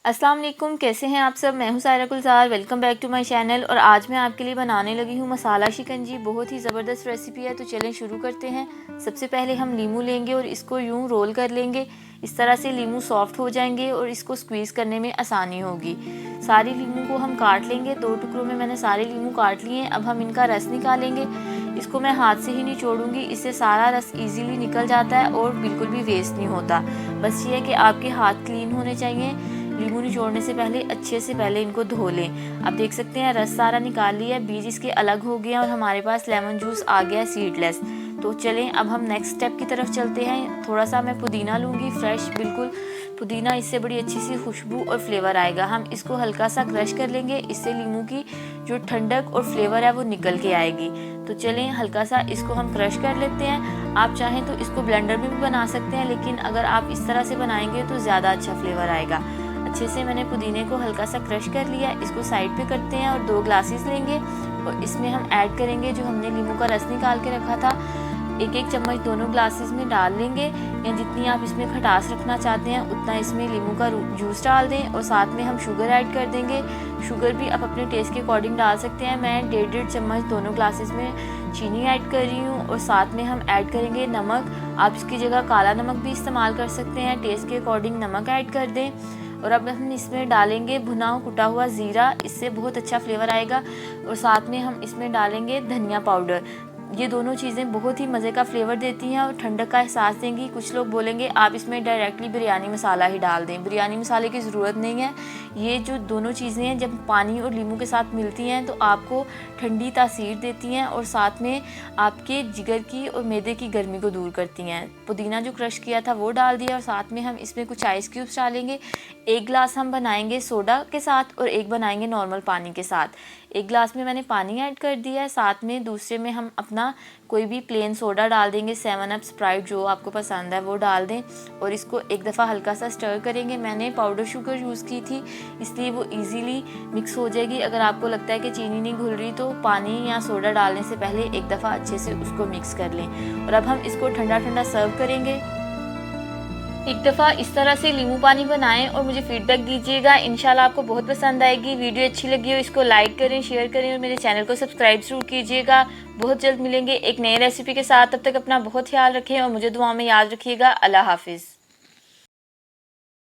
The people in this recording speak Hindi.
अस्सलाम वालेकुम, कैसे हैं आप सब। मैं हूं Saira Gulzar, welcome back to my channel. और आज मैं आपके लिए बनाने लगी हूं मसाला शिकंजी। बहुत ही ज़बरदस्त रेसिपी है, तो चलें शुरू करते हैं। सबसे पहले हम लीमू लेंगे और इसको यूं रोल कर लेंगे। इस तरह से लीमू सॉफ्ट हो जाएंगे और इसको स्क्वीज़ करने में आसानी होगी। सारी लीमू को हम काट लेंगे, 2 टुकड़ों में मैंने सारे लीमू काट लिए हैं। अब हम इनका रस निकालेंगे। इसको मैं हाथ से ही निचोड़ूंगी, इससे सारा रस इजीली निकल जाता है और बिल्कुल भी वेस्ट नहीं होता। बस ये है कि आपके हाथ क्लीन होने चाहिए। लीमू निचोड़ने से पहले अच्छे से पहले इनको धो लें। आप देख सकते हैं रस सारा निकाल लिया, बीज इसके अलग हो गया और हमारे पास लेमन जूस आ गया सीडलेस। तो चलें अब हम नेक्स्ट स्टेप की तरफ चलते हैं। थोड़ा सा मैं पुदीना लूँगी, फ्रेश बिल्कुल पुदीना, इससे बड़ी अच्छी सी खुशबू और फ्लेवर आएगा। हम इसको हल्का सा क्रश कर लेंगे, इससे लीमू की जो ठंडक और फ्लेवर है वो निकल के आएगी। तो चलें हल्का सा इसको हम क्रश कर लेते हैं। आप चाहें तो इसको ब्लेंडर में भी बना सकते हैं, लेकिन अगर आप इस तरह से बनाएंगे तो ज़्यादा अच्छा फ्लेवर आएगा। अच्छे से मैंने पुदीने को हल्का सा क्रश कर लिया। इसको साइड पे करते हैं और 2 ग्लासेस लेंगे और इसमें हम ऐड करेंगे जो हमने नींबू का रस निकाल के रखा था। एक एक चम्मच दोनों ग्लासेस में डाल लेंगे, या जितनी आप इसमें खटास रखना चाहते हैं उतना इसमें नींबू का जूस डाल दें। और साथ में हम शुगर ऐड कर देंगे। शुगर भी आप अपने टेस्ट के अकॉर्डिंग डाल सकते हैं। मैं 1.5 चम्मच दोनों ग्लासेस में चीनी ऐड कर रही हूँ। और साथ में हम ऐड करेंगे नमक। आप इसकी जगह काला नमक भी इस्तेमाल कर सकते हैं, टेस्ट के अकॉर्डिंग नमक ऐड कर दें। और अब हम इसमें डालेंगे भुना कुटा हुआ ज़ीरा, इससे बहुत अच्छा फ्लेवर आएगा। और साथ में हम इसमें डालेंगे धनिया पाउडर। ये दोनों चीज़ें बहुत ही मज़े का फ्लेवर देती हैं और ठंडक का एहसास देंगी। कुछ लोग बोलेंगे आप इसमें डायरेक्टली बिरयानी मसाला ही डाल दें, बिरयानी मसाले की ज़रूरत नहीं है। ये जो दोनों चीज़ें हैं जब पानी और नींबू के साथ मिलती हैं तो आपको ठंडी तासीर देती हैं और साथ में आपके जिगर की और मैदे की गर्मी को दूर करती हैं। पुदीना जो क्रश किया था वो डाल दिया और साथ में हम इसमें कुछ आइस क्यूब्स डालेंगे। 1 गिलास हम बनाएंगे सोडा के साथ और 1 बनाएंगे नॉर्मल पानी के साथ। 1 गिलास में मैंने पानी ऐड कर दिया है, साथ में दूसरे में हम अपना कोई भी प्लेन सोडा डाल देंगे। 7 अप, स्प्राइट जो आपको पसंद है वो डाल दें और इसको एक दफ़ा हल्का सा स्टर करेंगे। मैंने पाउडर शुगर यूज़ की थी इसलिए वो इजीली मिक्स हो जाएगी। अगर आपको लगता है कि चीनी नहीं घुल रही तो पानी या सोडा डालने से पहले एक दफ़ा अच्छे से उसको मिक्स कर लें। और अब हम इसको ठंडा ठंडा सर्व करेंगे। एक दफ़ा इस तरह से नींबू पानी बनाएं और मुझे फीडबैक दीजिएगा। इंशाल्लाह आपको बहुत पसंद आएगी। वीडियो अच्छी लगी हो इसको लाइक करें, शेयर करें और मेरे चैनल को सब्सक्राइब जरूर कीजिएगा। बहुत जल्द मिलेंगे एक नई रेसिपी के साथ। तब तक अपना बहुत ख्याल रखें और मुझे दुआ में याद रखिएगा। अल्लाह हाफिज़।